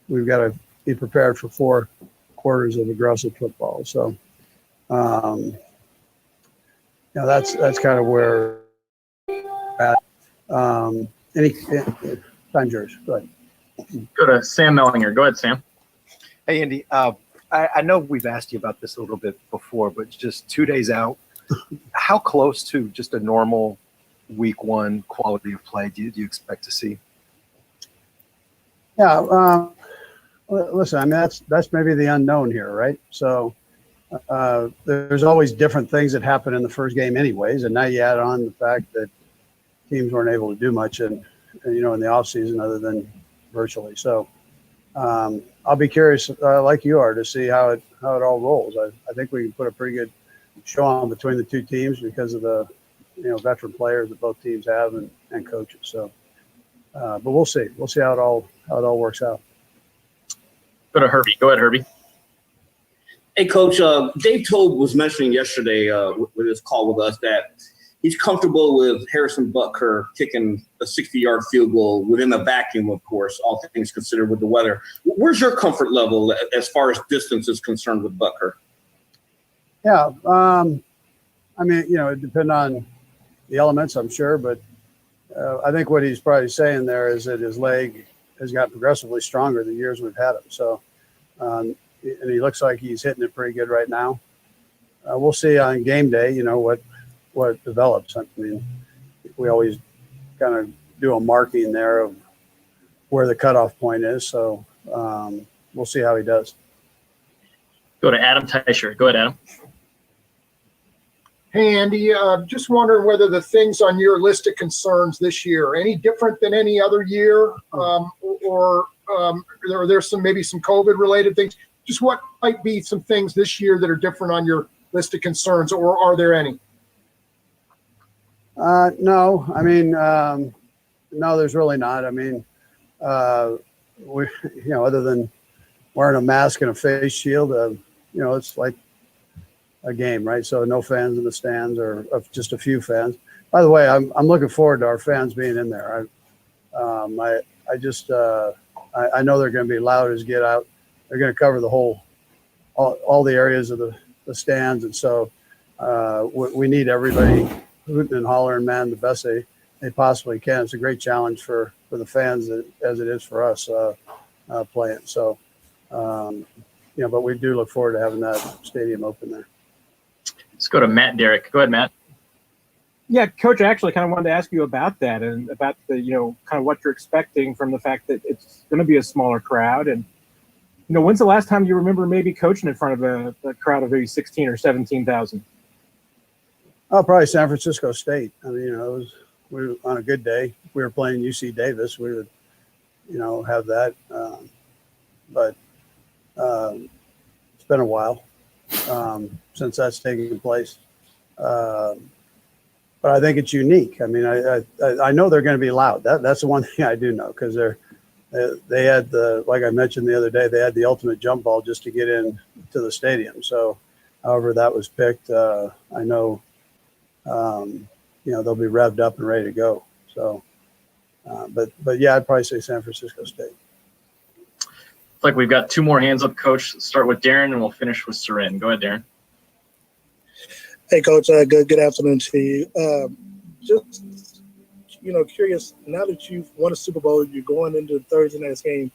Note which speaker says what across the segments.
Speaker 1: we've got to be prepared for 4 quarters of aggressive football. So, that's kind of where at. Any time's yours. Go ahead.
Speaker 2: Go to Sam Mellinger. Go ahead, Sam.
Speaker 3: Hey, Andy. I know we've asked you about this a little bit before, but just 2 days out, how close to just a normal week 1 quality of play do you expect to see?
Speaker 1: Yeah. Listen, I mean, that's maybe the unknown here, right? So there's always different things that happen in the first game anyways. And now you add on the fact that teams weren't able to do much in the off season other than virtually. So I'll be curious, like you are, to see how it all rolls. I think we can put a pretty good show on between the 2 teams because of the veteran players that both teams have and coaches. So, but we'll see. We'll see how it all works out.
Speaker 2: Go to Herbie. Go ahead, Herbie.
Speaker 4: Hey, Coach. Dave Tobe was mentioning yesterday with his call with us that he's comfortable with Harrison Butker kicking a 60-yard field goal within a vacuum, of course, all things considered with the weather. Where's your comfort level as far as distance is concerned with Butker?
Speaker 1: Yeah. I mean, it depends on the elements, I'm sure, but I think what he's probably saying there is that his leg has got progressively stronger the years we've had him. So, and he looks like he's hitting it pretty good right now. We'll see on game day, what develops. I mean, we always kind of do a marking there of where the cutoff point is. So we'll see how he does.
Speaker 2: Go to Adam Teicher. Go ahead, Adam.
Speaker 5: Hey, Andy, just wondering whether the things on your list of concerns this year are any different than any other year, or are there maybe some COVID-related things? Just what might be some things this year that are different on your list of concerns, or are there any?
Speaker 1: No, I mean, no, there's really not. I mean, we, other than wearing a mask and a face shield, it's like a game, right? So no fans in the stands, or just a few fans. By the way, I'm looking forward to our fans being in there. I know they're going to be loud as get out. They're going to cover the all the areas of the stands, and so we need everybody hooting and hollering, man, the best they possibly can. It's a great challenge for the fans as it is for us playing. So, but we do look forward to having that stadium open there.
Speaker 2: Let's go to Matt Derrick. Go ahead, Matt.
Speaker 6: Yeah, Coach, I actually kind of wanted to ask you about that and about the, kind of what you're expecting from the fact that it's going to be a smaller crowd. And, when's the last time you remember maybe coaching in front of a crowd of maybe 16 or 17,000?
Speaker 1: Oh, probably San Francisco State. I mean, we were on a good day. If we were playing UC Davis, we would, have that. But it's been a while since that's taken place. But I think it's unique. I mean, I know they're going to be loud. That's the one thing I do know, because they had like I mentioned the other day, they had the ultimate jump ball just to get in to the stadium. So, however that was picked, I know. They'll be revved up and ready to go. So, but yeah, I'd probably say San Francisco State.
Speaker 2: It's like we've got 2 more hands up, Coach. Let's start with Darren, and we'll finish with Seren. Go ahead, Darren.
Speaker 7: Hey, Coach. Good afternoon to you. Just curious. Now that you've won a Super Bowl, you're going into Thursday night's game.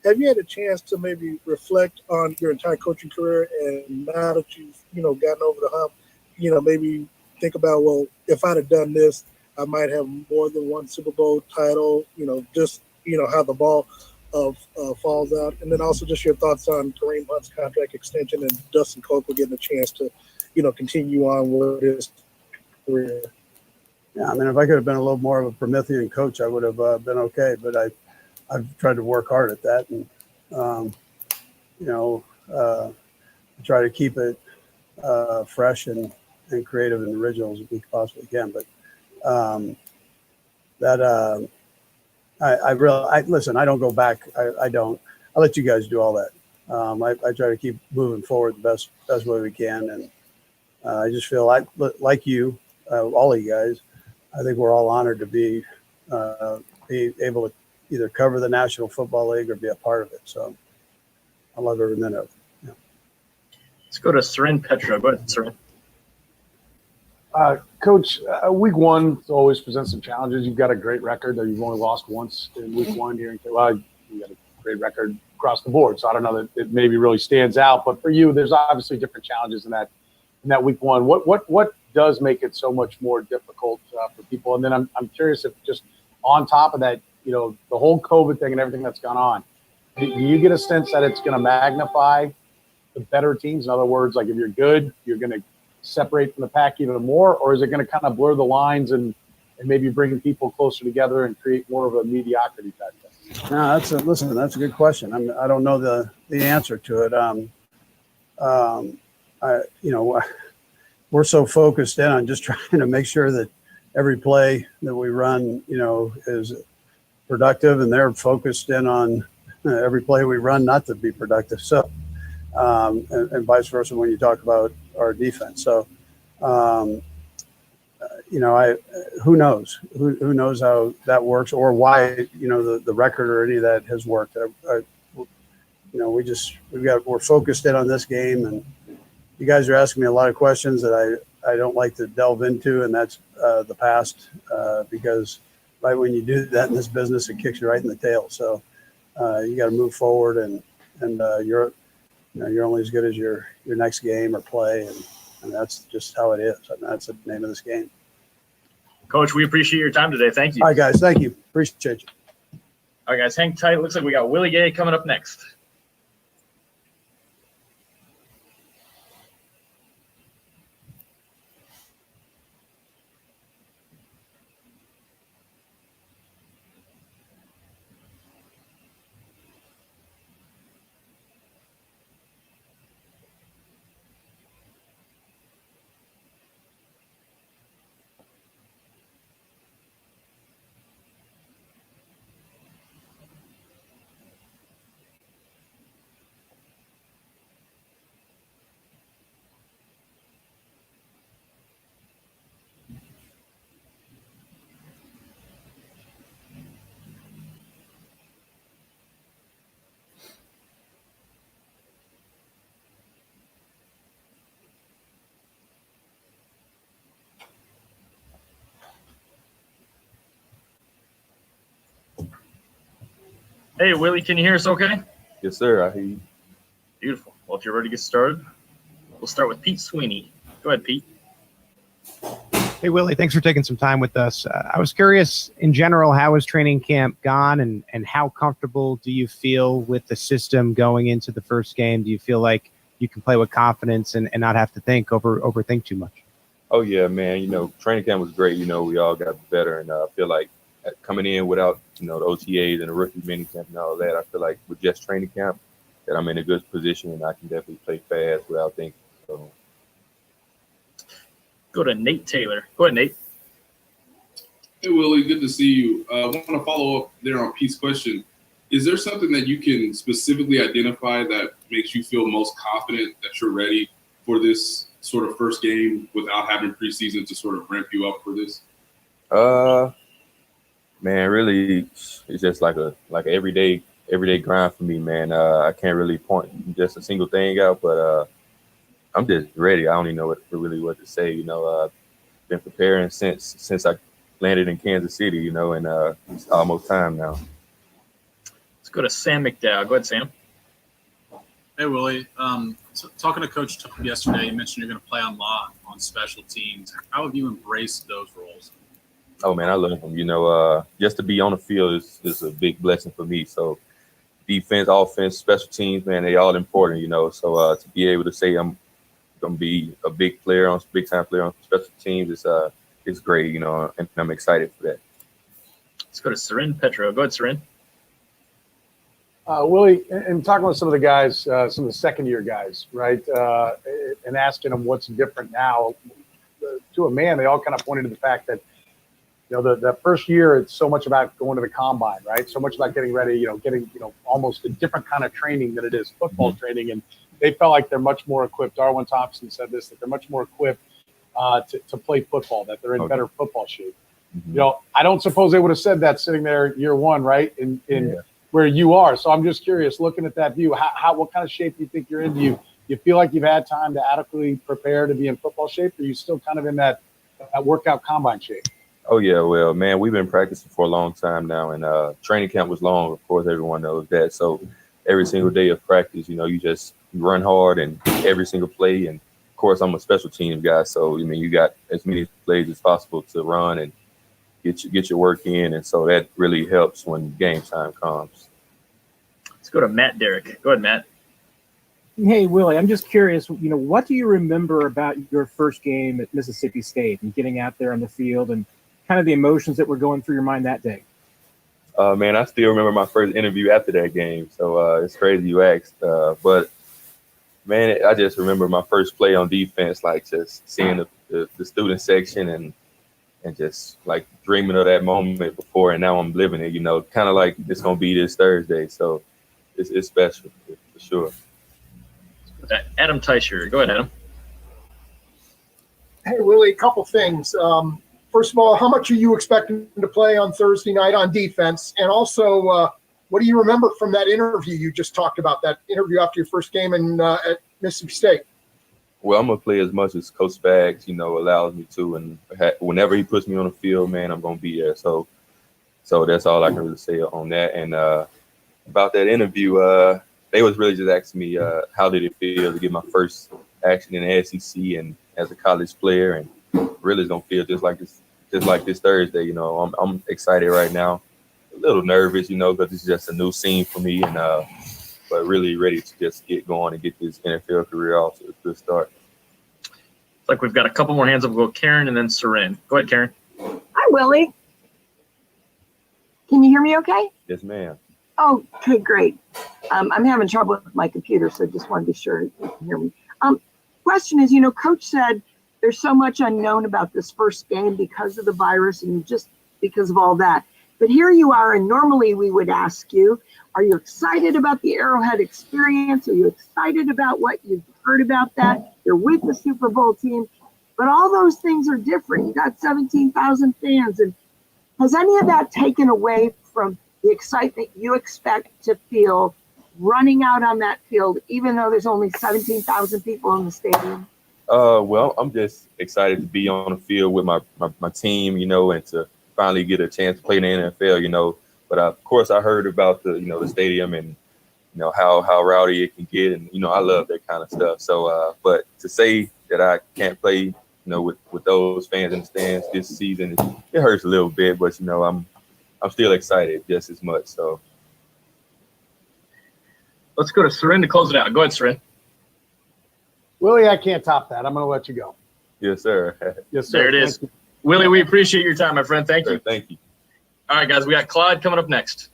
Speaker 7: Have you had a chance to maybe reflect on your entire coaching career, and now that you've gotten over the hump, maybe think about, well, if I'd have done this, I might have more than one Super Bowl title, just, how the ball falls out. And then also just your thoughts on Kareem Hunt's contract extension and Dustin Coker getting a chance to, continue on with his career.
Speaker 1: Yeah, I mean, if I could have been a little more of a Promethean coach, I would have been okay. But I've tried to work hard at that, and, try to keep it fresh and creative and original as we possibly can. But listen, I don't go back. I don't. I let you guys do all that. I try to keep moving forward the best way we can, and I just feel like you, all of you guys. I think we're all honored to be able to either cover the National Football League or be a part of it. So I love every minute of it. Yeah.
Speaker 2: Let's go to Seren Petra. Go ahead, Seren.
Speaker 8: Coach, week one always presents some challenges. You've got a great record. You've only lost once in week one here. Well, you got a great record across the board. So I don't know that it maybe really stands out. But for you, there's obviously different challenges in that week one. What does make it so much more difficult for people? And then I'm curious if just on top of that, you know, the whole COVID thing and everything that's gone on, do you get a sense that it's going to magnify the better teams? In other words, like if you're good, you're going to separate from the pack even more, or is it going to kind of blur the lines and maybe bring people closer together and create more of a mediocrity type thing?
Speaker 1: No, that's a good question. I don't know the answer to it. We're so focused in on just trying to make sure that every play that we run, you know, is productive, and they're focused in on every play we run not to be productive. So, and vice versa when you talk about our defense. So, who knows? Who knows how that works or why, you know, the record or any of that has worked. We're focused in on this game, and you guys are asking me a lot of questions that I don't like to delve into, and that's the past, because right when you do that in this business, it kicks you right in the tail. So you got to move forward, and you're only as good as your next game or play, and that's just how it is. And that's the name of this game.
Speaker 2: Coach, we appreciate your time today. Thank you.
Speaker 1: All right, guys. Thank you. Appreciate you.
Speaker 2: All right, guys, hang tight. Looks like we got Willie Gay coming up next. Hey, Willie, can you hear us okay?
Speaker 9: Yes, sir. I hear you.
Speaker 2: Beautiful. Well, if you're ready to get started, we'll start with Pete Sweeney. Go ahead, Pete.
Speaker 10: Hey, Willie, thanks for taking some time with us. I was curious, in general, how has training camp gone, and how comfortable do you feel with the system going into the first game? Do you feel like you can play with confidence and not have to overthink too much?
Speaker 9: Oh, yeah, man. You know, training camp was great. You know, we all got better, and I feel like coming in without, you know, the OTAs and the rookie mini camp and all that, I feel like with just training camp that I'm in a good position and I can definitely play fast without thinking. So.
Speaker 2: Go to Nate Taylor. Go ahead, Nate.
Speaker 11: Hey, Willie, good to see you. I want to follow up there on Pete's question. Is there something that you can specifically identify that makes you feel most confident that you're ready for this sort of first game without having preseason to sort of ramp you up for this?
Speaker 9: Man, really, it's just like a everyday grind for me, man. I can't really point just a single thing out, but I'm just ready. I don't even know what to say. You know, I've been preparing since I landed in Kansas City. You know, and it's almost time now.
Speaker 2: Let's go to Sam McDowell. Go ahead, Sam.
Speaker 12: Hey, Willie. So talking to Coach Tom yesterday, you mentioned you're going to play on special teams. How have you embraced those roles?
Speaker 9: Oh, man, I love them. You know, just to be on the field is a big blessing for me. So defense, offense, special teams, man, they all important, you know. So to be able to say I'm going to be a big time player on special teams, it's great, you know, and I'm excited for that.
Speaker 2: Let's go to Seren Petra. Go ahead, Seren.
Speaker 8: Willie, and talking with some of the guys, some of the second-year guys, right, and asking them what's different now, to a man, they all kind of pointed to the fact that, you know, the first year, it's so much about going to the combine, right? So much about getting ready, getting almost a different kind of training than it is football training. And they felt like they're much more equipped. Darwin Thompson said this, that they're much more equipped to play football, that they're in better football shape. You know, I don't suppose they would have said that sitting there year one, right? In where you are. So I'm just curious, looking at that view, what kind of shape do you think you're in? Do you feel like you've had time to adequately prepare to be in football shape? Or are you still kind of in that workout combine shape?
Speaker 9: Oh yeah, well, man, we've been practicing for a long time now, and training camp was long. Of course, everyone knows that. So every single day of practice, you know, you run hard and every single play. And of course, I'm a special teams guy, so I mean, you got as many plays as possible to run and get your work in, and so that really helps when game time comes.
Speaker 2: Let's go to Matt Derrick. Go ahead, Matt.
Speaker 6: Hey, Willie, I'm just curious, what do you remember about your first game at Mississippi State and getting out there on the field and kind of the emotions that were going through your mind that day?
Speaker 9: Man, I still remember my first interview after that game, so it's crazy you asked. But, man, I just remember my first play on defense, like just seeing the student section and just, like, dreaming of that moment before, and now I'm living it, kind of like it's going to be this Thursday. So it's special for sure.
Speaker 2: Adam Teicher. Go ahead, Adam.
Speaker 5: Hey, Willie, a couple things. First of all, how much are you expecting to play on Thursday night on defense? And also, what do you remember from that interview you just talked about, that interview after your first game at Mississippi State?
Speaker 9: Well, I'm going to play as much as Coach Spags, allows me to. And whenever he puts me on the field, man, I'm going to be there. So that's all I can really say on that. And about that interview, they was really just asking me how did it feel to get my first action in the SEC and as a college player, and really it's gonna feel just like this Thursday. I'm excited right now, a little nervous, because it's just a new scene for me, and but really ready to just get going and get this NFL career off to a good start.
Speaker 2: It's like we've got a couple more hands up. We'll go Karen and then Seren. Go ahead, Karen.
Speaker 13: Hi, Willie. Can you hear me okay?
Speaker 9: Yes, ma'am.
Speaker 13: Oh, okay, great. I'm having trouble with my computer, so just want to be sure you can hear me. Question is, Coach said there's so much unknown about this first game because of the virus and just because of all that. But here you are, and normally we would ask you, are you excited about the Arrowhead experience? Are you excited about what you've heard about that? You're with the Super Bowl team, but all those things are different. You got 17,000 fans, and has any of that taken away from the excitement you expect to feel running out on that field, even though there's only 17,000 people in the stadium?
Speaker 9: Well, I'm just excited to be on the field with my team, and to finally get a chance to play in the NFL, But of course, I heard about the stadium and how rowdy it can get, and I love that kind of stuff. So, but to say that I can't play, with those fans in the stands this season, it hurts a little bit. But I'm still excited just as much. So
Speaker 2: let's go to Seren to close it out. Go ahead, Seren.
Speaker 8: Willie, I can't top that. I'm going to let you go.
Speaker 9: Yes, sir.
Speaker 8: Yes, sir.
Speaker 2: There it is. Willie, we appreciate your time, my friend. Thank you.
Speaker 9: Thank you.
Speaker 2: All right, guys, we got Clyde coming up next.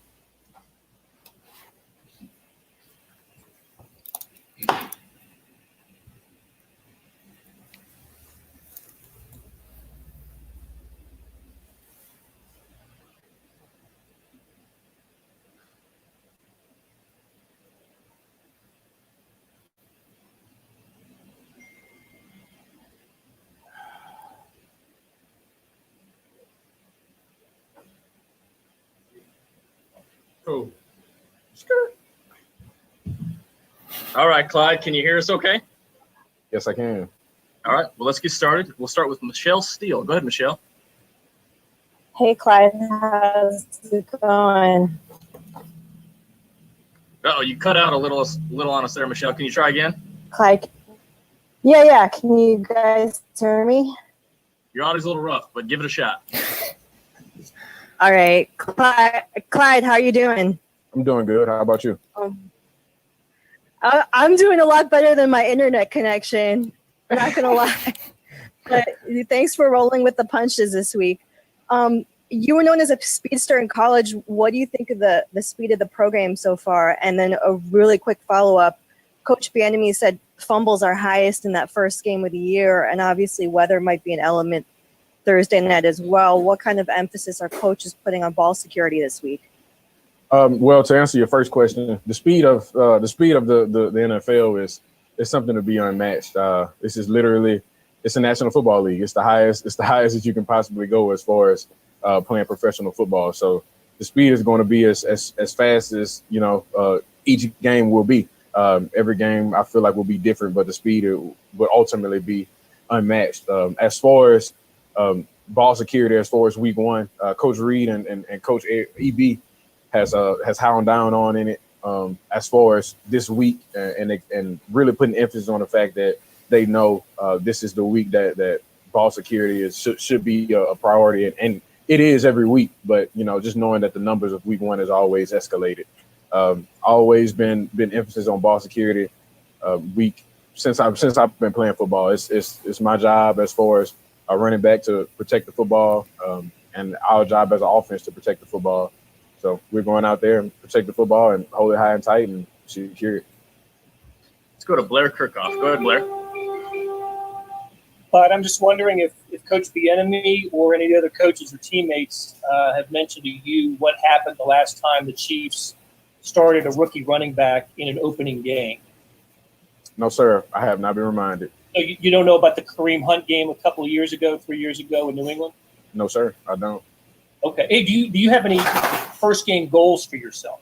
Speaker 11: Oh,
Speaker 2: All right, Clyde, can you hear us okay?
Speaker 14: Yes, I can.
Speaker 2: All right, well, let's get started. We'll start with Michelle Steele. Go ahead, Michelle.
Speaker 15: Hey, Clyde, how's it going?
Speaker 2: Oh, you cut out a little on us there, Michelle. Can you try again?
Speaker 15: Clyde, yeah. Can you guys hear me?
Speaker 2: Your audio's a little rough, but give it a shot.
Speaker 15: All right, Clyde, how are you doing?
Speaker 14: I'm doing good. How about you?
Speaker 15: I'm doing a lot better than my internet connection. I'm not gonna lie, but thanks for rolling with the punches this week. You were known as a speedster in college. What do you think of the speed of the program so far? And then a really quick follow-up. Coach Bieniemy said fumbles are highest in that first game of the year, and obviously weather might be an element Thursday night as well. What kind of emphasis are coaches putting on ball security this week?
Speaker 14: Well, to answer your first question, the speed of the NFL is something to be unmatched. This is literally, it's a National Football League. It's the highest that you can possibly go as far as playing professional football. So the speed is going to be as fast as, each game will be. Every game I feel like will be different, but the speed will ultimately be unmatched. As far as ball security, as far as week one, Coach Reid and Coach EB has hound down on in it. As far as this week and really putting emphasis on the fact that they know this is the week that ball security should be a priority, and it is every week. But just knowing that the numbers of week one has always escalated. Always been emphasis on ball security. Since I've been playing football, it's my job as far as a running back to protect the football, and our job as an offense to protect the football. So we're going out there and protect the football and hold it high and tight and secure it.
Speaker 2: Let's go to Blair Kirkhoff. Go ahead, Blair.
Speaker 16: But I'm just wondering if Coach Bieniemy or any of the other coaches or teammates have mentioned to you what happened the last time the Chiefs started a rookie running back in an opening game.
Speaker 14: No, sir. I have not been reminded.
Speaker 16: So you don't know about the Kareem Hunt game a couple of years ago, 3 years ago in New England?
Speaker 14: No, sir. I don't.
Speaker 16: Okay. Hey, do you have any first game goals for yourself?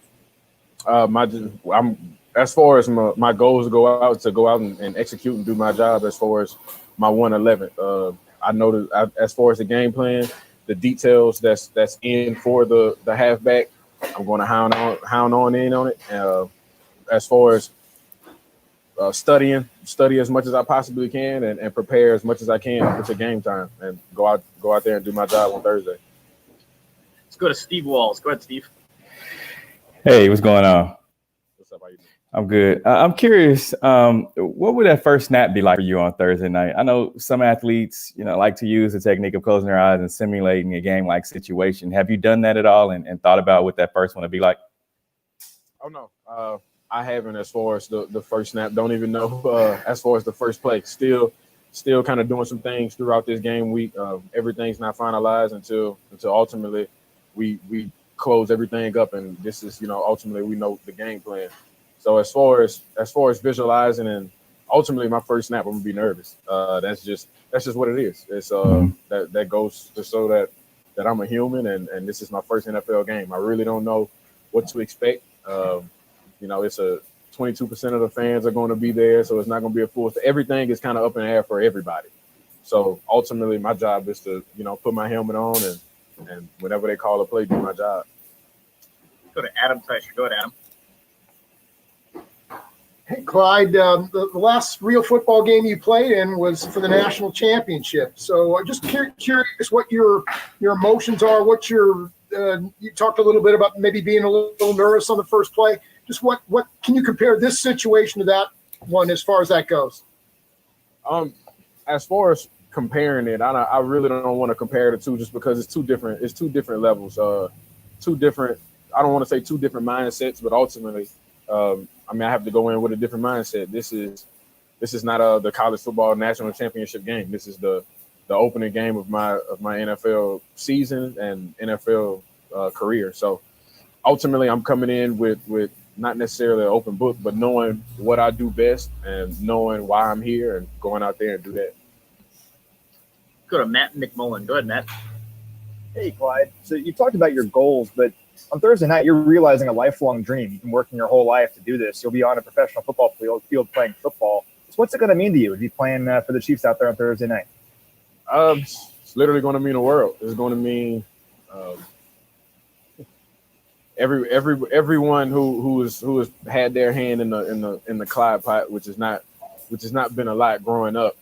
Speaker 14: As far as my goals go out and execute and do my job. As far as my 111, I know that as far as the game plan, the details that's in for the halfback, I'm going to hound on in on it. As far as study as much as I possibly can and prepare as much as I can up to game time and go out there and do my job on Thursday.
Speaker 2: Let's go to Steve Walls. Go ahead, Steve.
Speaker 17: Hey, what's going on?
Speaker 14: What's up? How you doing?
Speaker 17: I'm good. I'm curious, what would that first snap be like for you on Thursday night? I know some athletes, like to use the technique of closing their eyes and simulating a game-like situation. Have you done that at all and thought about what that first one would be like?
Speaker 14: Oh, no. I haven't as far as the first snap. Don't even know as far as the first play. Still kind of doing some things throughout this game week. Everything's not finalized until ultimately we close everything up, and this is ultimately we know the game plan. So as far as visualizing and ultimately my first snap, I'm gonna be nervous. That's just what it is. It's that goes to show that I'm a human and this is my first NFL game. I really don't know what to expect. It's a 22% of the fans are going to be there, so it's not going to be a full. Everything is kind of up in the air for everybody. So ultimately, my job is to put my helmet on and whenever they call a play, do my job.
Speaker 2: Go to Adam Teicher. Go ahead, Adam.
Speaker 5: Hey, Clyde, the last real football game you played in was for the national championship. So I'm just curious what your emotions are. What you talked a little bit about maybe being a little nervous on the first play. Just what can you compare this situation to that one as far as that goes?
Speaker 14: As far as comparing it, I really don't want to compare the two just because it's two different levels. Two different. I don't want to say two different mindsets, but ultimately, I have to go in with a different mindset. This is not the college football national championship game. This is the opening game of my NFL season and NFL career. So ultimately, I'm coming in with not necessarily an open book, but knowing what I do best and knowing why I'm here and going out there and do that.
Speaker 2: Go to Matt McMullen. Go ahead, Matt.
Speaker 18: Hey, Clyde. So you talked about your goals, but on Thursday night, you're realizing a lifelong dream. You've been working your whole life to do this. You'll be on a professional football field playing football. So what's it going to mean to you to be playing for the Chiefs out there on Thursday night?
Speaker 14: It's literally going to mean the world. It's going to mean everyone who has had their hand in the Clyde pot, which has not been a lot growing up.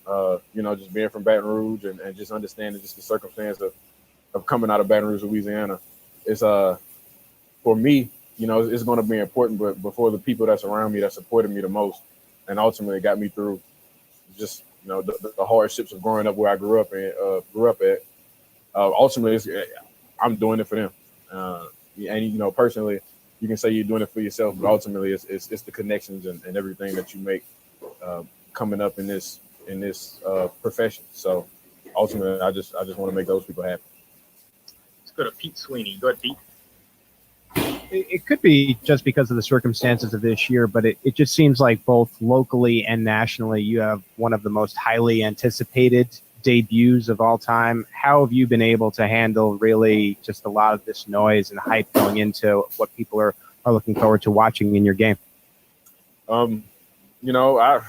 Speaker 14: Just being from Baton Rouge and just understanding just the circumstance of coming out of Baton Rouge, Louisiana. It's for me, it's going to be important, but for the people that's around me that supported me the most and ultimately got me through just the hardships of growing up where I grew up at. Ultimately, I'm doing it for them. And personally, you can say you're doing it for yourself, but ultimately, it's the connections and everything that you make coming up in this profession. So ultimately, I just want to make those people happy.
Speaker 2: Let's go to Pete Sweeney. Go ahead, Pete.
Speaker 10: It could be just because of the circumstances of this year, but it just seems like both locally and nationally, you have one of the most highly anticipated debuts of all time. How have you been able to handle really just a lot of this noise and hype going into what people are looking forward to watching in your game?
Speaker 14: You know, I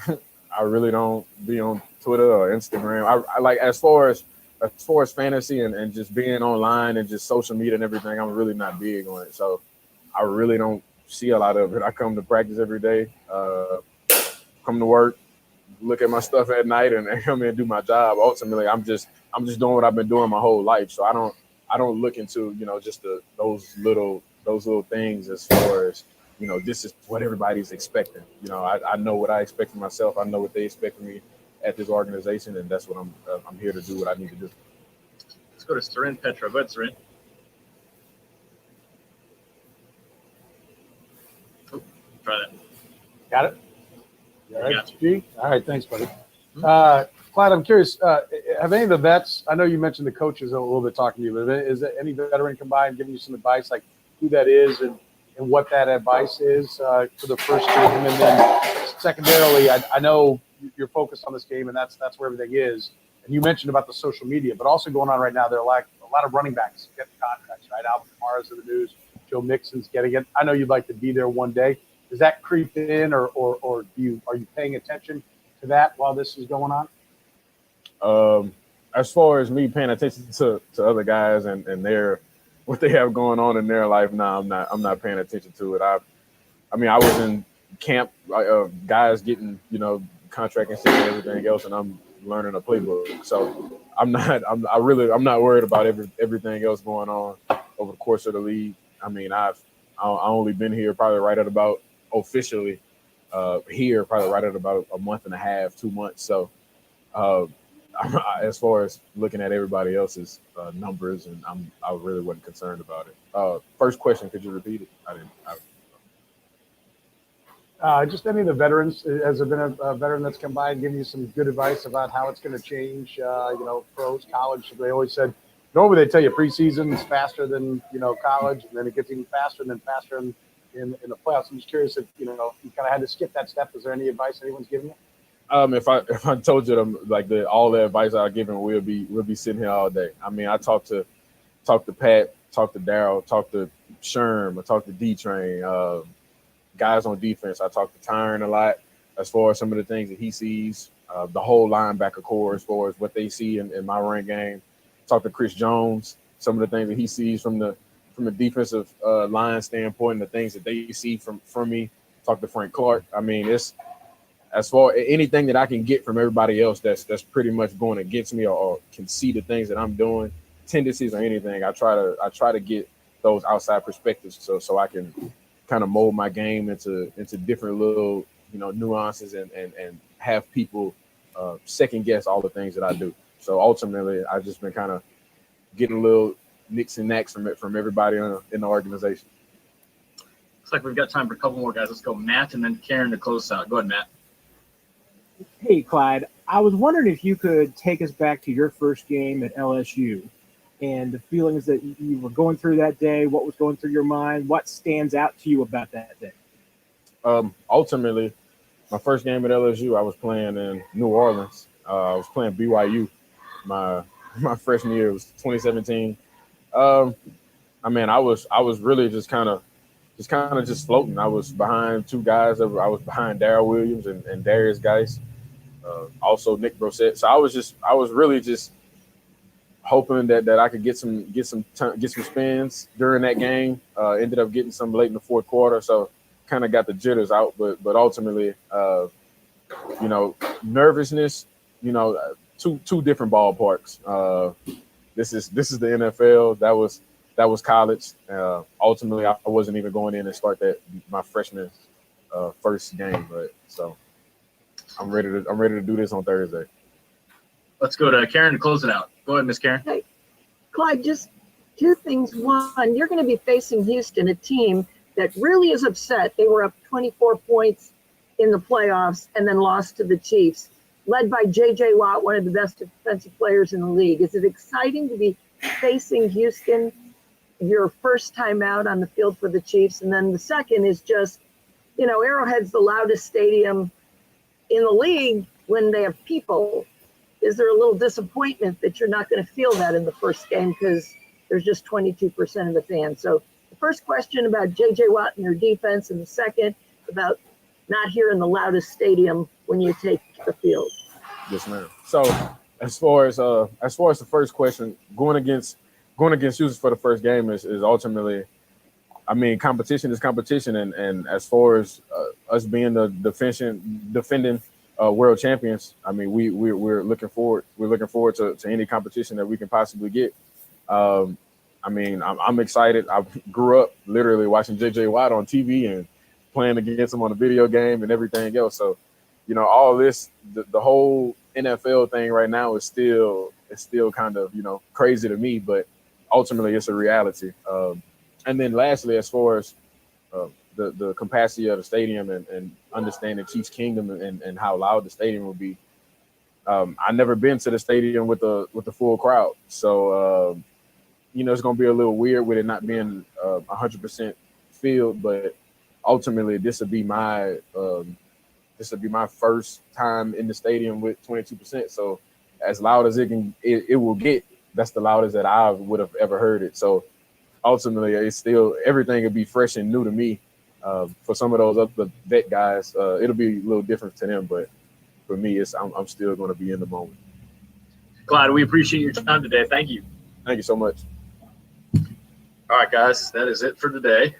Speaker 14: really don't be on Twitter or Instagram. I like as far as fantasy and just being online and just social media and everything, I'm really not big on it. So I really don't see a lot of it. I come to practice every day, come to work, look at my stuff at night, and come in and do my job. Ultimately, I'm just doing what I've been doing my whole life. So I don't look into, you know, just those little things as far as, you know, this is what everybody's expecting. You know, I know what I expect from myself. I know what they expect from me at this organization, and that's what I'm here to do what I need to do.
Speaker 2: Let's go to Seren Petra. Go ahead, Seren. Oh, try that.
Speaker 8: Got it?
Speaker 2: All right.
Speaker 8: G? All right, thanks, buddy. Clyde, I'm curious, have any of the vets, I know you mentioned the coaches a little bit talking to you, but is there any veteran combined giving you some advice, like who that is and what that advice is for the first game? And then secondarily, I know you're focused on this game, and that's where everything is. And you mentioned about the social media, but also going on right now, there are like a lot of running backs getting contracts, right? Alvin Kamara's in the news, Joe Mixon's getting it. I know you'd like to be there one day. Does that creep in, or are you paying attention to that while this is going on?
Speaker 14: As far as me paying attention to other guys and their what they have going on in their life, no, I'm not paying attention to it. I mean, I was in camp, guys getting, you know, contract and everything else, and I'm learning a playbook. So I'm not worried about everything else going on over the course of the league. I mean, I've only been here probably right at about officially here probably right at about a month and a half, 2 months. So as far as looking at everybody else's numbers, and I really wasn't concerned about it. First question, could you repeat it?
Speaker 8: Just any of the veterans. Has there been a veteran that's come by and given you some good advice about how it's going to change? You know, pros, college. They always said normally they tell you preseason is faster than, you know, college, and then it gets even faster and then faster in the playoffs. I'm just curious if, you know, you kind of had to skip that step. Is there any advice anyone's giving you?
Speaker 14: If I told you them like all the advice I've given, we'll be sitting here all day. I mean, I talked to Pat, talked to Daryl, talked to Sherm, I talked to D-Train, guys on defense. I talked to Tyron a lot as far as some of the things that he sees, the whole linebacker core as far as what they see in my run game. Talked to Chris Jones, some of the things that he sees from the defensive line standpoint, and the things that they see from me. Talked to Frank Clark. I mean, it's as far anything that I can get from everybody else that's pretty much going against me or can see the things that I'm doing, tendencies or anything. I try to get those outside perspectives so I can kind of mold my game into different little, you know, nuances and have people second guess all the things that I do. So ultimately, I've just been kind of getting a little nicks and knacks from everybody in the organization.
Speaker 2: Looks like we've got time for a couple more guys. Let's go Matt and then Karen to close out. Go ahead, Matt.
Speaker 6: Hey, Clyde, I was wondering if you could take us back to your first game at LSU and the feelings that you were going through that day, what was going through your mind, what stands out to you about that day?
Speaker 14: Ultimately, my first game at LSU, I was playing in New Orleans. I was playing BYU. My freshman year was 2017. I mean, I was really just kind of floating. I was behind two guys. I was behind Darrell Williams and Darius Geis, also Nick Brossette. So I was really just hoping that I could get some spins during that game. Ended up getting some late in the fourth quarter, so kind of got the jitters out. But ultimately, you know, nervousness. You know, two different ballparks. This is the NFL. That was college. Ultimately, I wasn't even going in and start my freshman first game, but so I'm ready to do this on Thursday.
Speaker 2: Let's go to Karen to close it out. Go ahead, Miss Karen.
Speaker 13: Hey, Clyde, just two things. One, you're going to be facing Houston, a team that really is upset. They were up 24 points in the playoffs and then lost to the Chiefs, led by J.J. Watt, one of the best defensive players in the league. Is it exciting to be facing Houston your first time out on the field for the Chiefs? And then the second is just, you know, Arrowhead's the loudest stadium in the league when they have people. is there a little disappointment that you're not going to feel that in the first game because there's just 22% of the fans? So the first question about J.J. Watt and your defense, and the second about not hearing the loudest stadium when you take the field.
Speaker 14: Yes, ma'am. So as far as the first question, going against Houston for the first game is ultimately, I mean, competition is competition, and as far as us being the defending world champions, I mean, we're looking forward to any competition that we can possibly get. I mean, I'm excited. I grew up literally watching J.J. Watt on TV and playing against him on a video game and everything else. So, you know, all this, the whole NFL thing right now is still kind of, you know, crazy to me, but ultimately it's a reality. And then lastly, as far as the capacity of the stadium and understanding Chiefs Kingdom and how loud the stadium will be, I've never been to the stadium with the full crowd. So, you know, it's going to be a little weird with it not being 100% filled, but ultimately this would be my first time in the stadium with 22%. So as loud as it will get, that's the loudest that I would have ever heard it. So ultimately it's still, everything will be fresh and new to me. For some of those other vet guys, it'll be a little different to them, but for me, I'm still going to be in the moment.
Speaker 2: Clyde, we appreciate your time today. Thank you.
Speaker 14: Thank you so much.
Speaker 2: All right, guys, that is it for today.